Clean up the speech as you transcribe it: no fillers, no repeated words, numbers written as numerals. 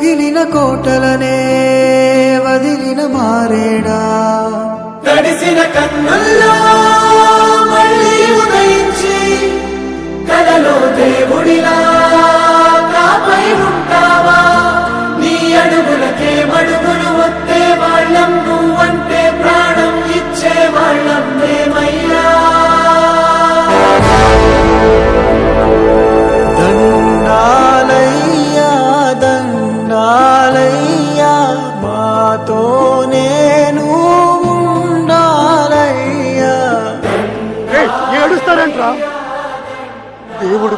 మిగిలిన కోటలనే వదిలిన మారేడా తడిసిన కన్నుల్లో మళ్ళీ ఉదయించి కలలో దేవుడిలా కాపై ఉంటావా నీ అడుగులకే మడుగులు వస్తే వాళ్ళం నువ్వంటే ప్రాణం ఇచ్చే వాళ్ళం మేమయ్యా దండాలయ్యా దండాలయ్యా మాతో నేను ఉండాలయ్యా ఏడుస్తారంట్రా దేవుడు